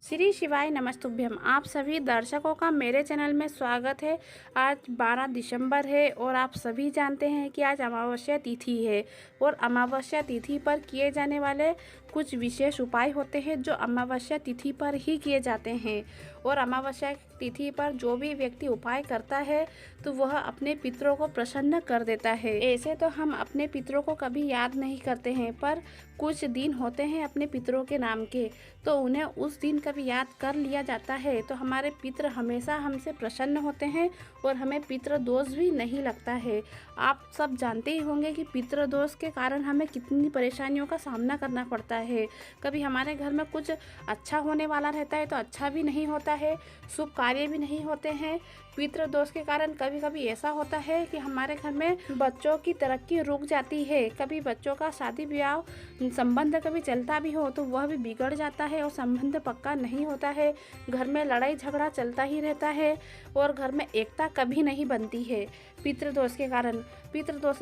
श्री शिवाय नमस्तुभ्यम। आप सभी दर्शकों का मेरे चैनल में स्वागत है। आज 12 दिसंबर है और आप सभी जानते हैं कि आज अमावस्या तिथि है और अमावस्या तिथि पर किए जाने वाले कुछ विशेष उपाय होते हैं जो अमावस्या तिथि पर ही किए जाते हैं। और अमावस्या तिथि पर जो भी व्यक्ति उपाय करता है तो वह अपने पितरों को प्रसन्न कर देता है। ऐसे तो हम अपने पितरों को कभी याद नहीं करते हैं, पर कुछ दिन होते हैं अपने पितरों के नाम के, तो उन्हें उस दिन कभी याद कर लिया जाता है तो हमारे पितर हमेशा हमसे प्रसन्न होते हैं और हमें पितृ दोष भी नहीं लगता है। आप सब जानते ही होंगे कि पितृ दोष के कारण हमें कितनी परेशानियों का सामना करना पड़ता है। कभी हमारे घर में कुछ अच्छा होने वाला रहता है तो अच्छा भी नहीं होता है, शुभ कार्य भी नहीं होते हैं। पितृ दोष के कारण कभी कभी ऐसा होता है कि हमारे घर में बच्चों की तरक्की रुक जाती है, कभी बच्चों का शादी ब्याह संबंध कभी चलता भी हो तो वह भी बिगड़ जाता है और संबंध पक्का नहीं होता है। घर में लड़ाई झगड़ा चलता ही रहता है और घर में एकता कभी नहीं बनती है। पितृदोष के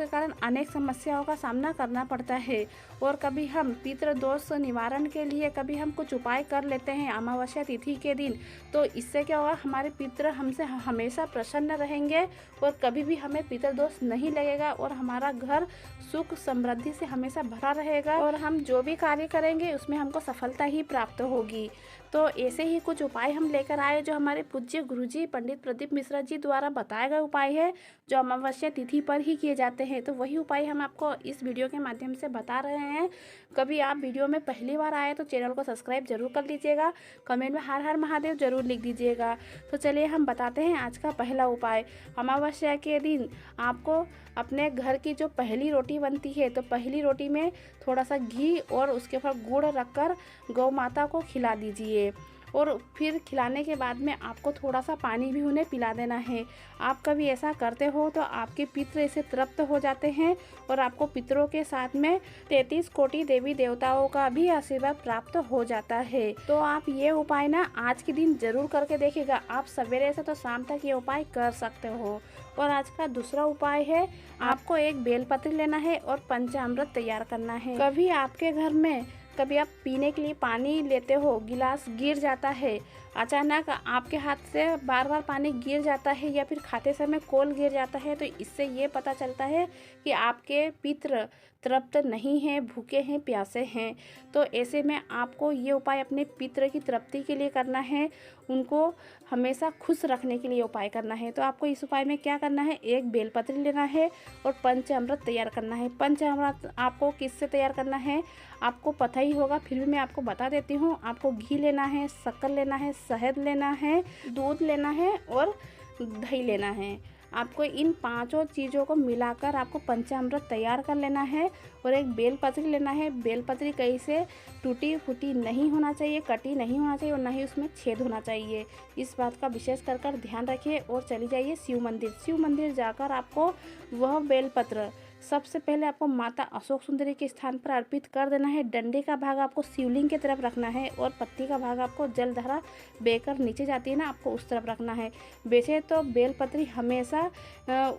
कारण अनेक समस्याओं का सामना करना पड़ता है। और कभी हम पितृदोष निवारण के लिए कभी हम कुछ उपाय कर लेते हैं अमावस्या तिथि के दिन, तो इससे क्या होगा, हमारे पितृ हमसे हमेशा प्रसन्न रहेंगे और कभी भी हमें पितृदोष नहीं लगेगा और हमारा घर सुख समृद्धि से हमेशा भरा रहेगा और हम जो भी कार्य करेंगे उसमें हमको सफलता ही प्राप्त होगी। तो ऐसे ही कुछ उपाय हम लेकर आए जो हमारे पूज्य गुरुजी पंडित प्रदीप मिश्रा जी द्वारा बताए गए उपाय है जो अमावस्या तिथि पर ही किए जाते हैं। तो वही उपाय हम आपको इस वीडियो के माध्यम से बता रहे हैं। कभी आप वीडियो में पहली बार आए तो चैनल को सब्सक्राइब जरूर कर लीजिएगा, कमेंट में हर हर महादेव जरूर लिख दीजिएगा। तो चलिए हम बताते हैं आज का पहला उपाय। अमावस्या के दिन आपको अपने घर की जो पहली रोटी बनती है तो पहली रोटी में थोड़ा सा घी और उसके ऊपर गुड़ रखकर गौ माता को खिला दीजिए और फिर खिलाने के बाद में आपको थोड़ा सा पानी भी उन्हें पिला देना है। आप कभी ऐसा करते हो तो आपके पितृ ऐसे तृप्त हो जाते हैं और आपको पितरों के साथ में 33 कोटि देवी देवताओं का भी आशीर्वाद प्राप्त हो जाता है। तो आप ये उपाय ना आज के दिन जरूर करके देखिएगा। आप सवेरे से तो शाम तक ये उपाय कर सकते हो। और आज का दूसरा उपाय है, आपको एक बेलपत्र लेना है और पंचामृत तैयार करना है। कभी आपके घर में कभी आप पीने के लिए पानी लेते हो, गिलास गिर जाता है, अचानक आपके हाथ से बार बार पानी गिर जाता है या फिर खाते समय कोल गिर जाता है, तो इससे ये पता चलता है कि आपके पितृ तृप्त नहीं हैं, भूखे हैं, प्यासे हैं। तो ऐसे में आपको ये उपाय अपने पितृ की तृप्ति के लिए करना है, उनको हमेशा खुश रखने के लिए उपाय करना है। तो आपको इस उपाय में क्या करना है, एक बेलपत्र लेना है और पंचामृत तैयार करना है। पंचामृत आपको किससे तैयार करना है आपको पता ही होगा, फिर भी मैं आपको बता देती हूँ। आपको घी लेना है, शक्कर लेना है, शहद लेना है, दूध लेना है और दही लेना है। आपको इन पांचों चीज़ों को मिलाकर आपको पंचामृत तैयार कर लेना है और एक बेलपत्री लेना है। बेलपत्री कहीं से टूटी फूटी नहीं होना चाहिए, कटी नहीं होना चाहिए और ना ही उसमें छेद होना चाहिए। इस बात का विशेष कर ध्यान रखिए और चली जाइए शिव मंदिर। शिव मंदिर जाकर आपको वह बेलपत्र सबसे पहले आपको माता अशोक सुंदरी के स्थान पर अर्पित कर देना है। डंडे का भाग आपको शिवलिंग की तरफ रखना है और पत्ती का भाग आपको जलधारा बेकर नीचे जाती है ना, आपको उस तरफ रखना है। वैसे तो बेलपत्री हमेशा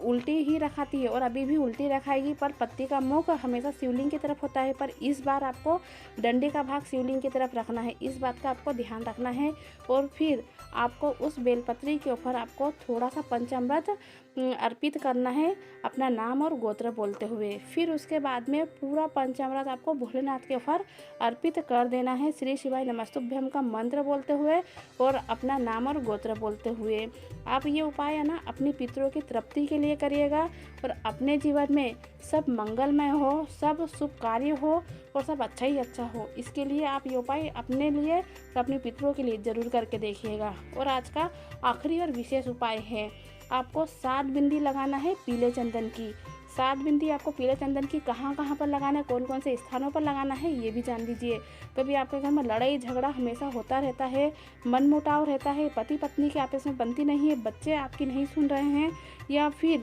उल्टी ही रखाती है और अभी भी उल्टी रखाएगी, पर पत्ती का मुख हमेशा शिवलिंग की तरफ होता है, पर इस बार आपको डंडे का भाग शिवलिंग की तरफ रखना है। इस बात का आपको ध्यान रखना है। और फिर आपको उस बेलपत्री के ऊपर आपको थोड़ा सा पंचामृत अर्पित करना है अपना नाम और गोत्र बोलते हुए। फिर उसके बाद में पूरा पंचामृत आपको भोलेनाथ के ऊपर अर्पित कर देना है श्री शिवाय नमस्तुभ्यम का मंत्र बोलते हुए और अपना नाम और गोत्र बोलते हुए। आप ये उपाय है ना अपनी पितरों की तृप्ति के लिए करिएगा और अपने जीवन में सब मंगलमय हो, सब शुभ कार्य हो और सब अच्छा ही अच्छा हो। इसके लिए आप ये उपाय अपने लिए और अपने पितरों के लिए ज़रूर करके देखिएगा। और आज का आखिरी और विशेष उपाय है, आपको 7 बिंदी लगाना है पीले चंदन की। 7 बिंदी आपको पीले चंदन की कहाँ कहाँ पर लगाना है, कौन कौन से स्थानों पर लगाना है ये भी जान लीजिए। कभी आपके घर में लड़ाई झगड़ा हमेशा होता रहता है, मनमुटाव रहता है, पति पत्नी की आपस में बनती नहीं है, बच्चे आपकी नहीं सुन रहे हैं, या फिर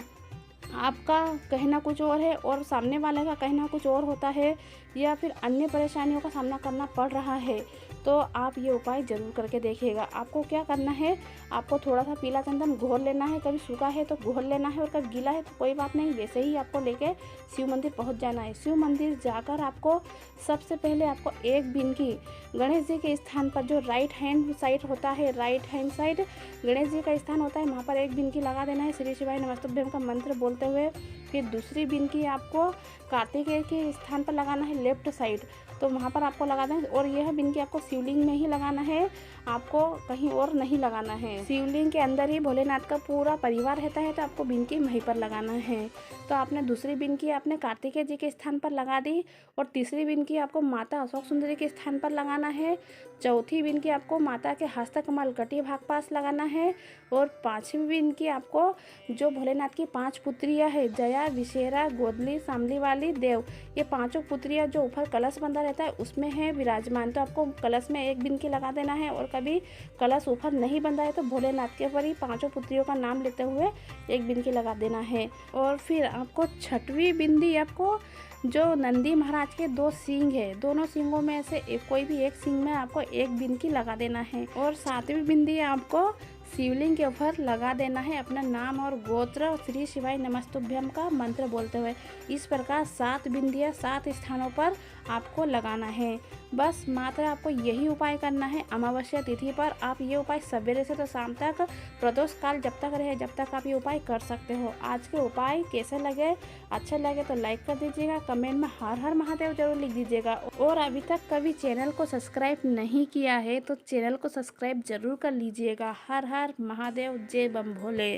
आपका कहना कुछ और है और सामने वाले का कहना कुछ और होता है, या फिर अन्य परेशानियों का सामना करना पड़ रहा है, तो आप ये उपाय ज़रूर करके देखिएगा। आपको क्या करना है, आपको थोड़ा सा पीला चंदन घोल लेना है, कभी सूखा है तो घोल लेना है और कभी गीला है तो कोई बात नहीं, वैसे ही आपको लेके शिव मंदिर पहुंच जाना है। शिव मंदिर जाकर आपको सबसे पहले आपको एक बिनकी गणेश जी के स्थान पर, जो राइट हैंड साइड होता है, right hand side Ganesh ji का स्थान होता है, वहाँ पर एक बिनकी लगा देना है श्री शिवाय नमस्तुभ्यम का मंत्र बोलते हुए। फिर दूसरी बिनकी आपको कार्तिकेय के स्थान पर लगाना है, लेफ्ट साइड, तो वहाँ पर आपको लगा दें। और यह बिनकी आपको शिवलिंग में ही लगाना है, आपको कहीं और नहीं लगाना है। शिवलिंग के अंदर ही भोलेनाथ का पूरा परिवार रहता है, तो आपको बिनकी वहीं पर लगाना है। तो आपने दूसरी बिनकी आपने कार्तिकेय जी के स्थान पर लगा दी और तीसरी बिनकी आपको माता अशोक सुंदरी के स्थान पर लगाना है। चौथी बिनकी आपको माता के हस्तकमल कटी भाग पास लगाना है और पांचवी बिनकी आपको जो भोलेनाथ की 5 पुत्रियां है, जया, विशेरा, गोदली, शामली वाली, देव, ये पांचों पुत्रियां जो ऊपर कलश बंधा रहता है उसमें है विराजमान। तो आपको कलश में एक बिनकी लगा देना है और कभी कलश ऊपर नहीं बंधा है तो भोलेनाथ के ऊपर ही पांचों पुत्रियों का नाम लेते हुए एक बिनकी लगा देना है। और फिर आपको छठवीं बिंदी आपको जो नंदी महाराज के 2 सींग है, दोनों सींगों में से कोई भी एक सींग में आपको एक बिनकी लगा देना है। और 7वीं बिंदी आपको शिवलिंग के ऊपर लगा देना है अपना नाम और गोत्र श्री शिवाय नमस्तुभ्यम का मंत्र बोलते हुए। इस प्रकार 7 बिंदियाँ 7 स्थानों पर आपको लगाना है। बस मात्र आपको यही उपाय करना है अमावस्या तिथि पर। आप ये उपाय सवेरे से तो शाम तक, प्रदोष काल जब तक रहे जब तक आप ये उपाय कर सकते हो। आज के उपाय कैसे लगे, अच्छे लगे तो लाइक कर दीजिएगा, कमेंट में हर हर महादेव जरूर लिख दीजिएगा। और अभी तक कभी चैनल को सब्सक्राइब नहीं किया है तो चैनल को सब्सक्राइब जरूर कर लीजिएगा। हर हर महादेव, जय बम भोले।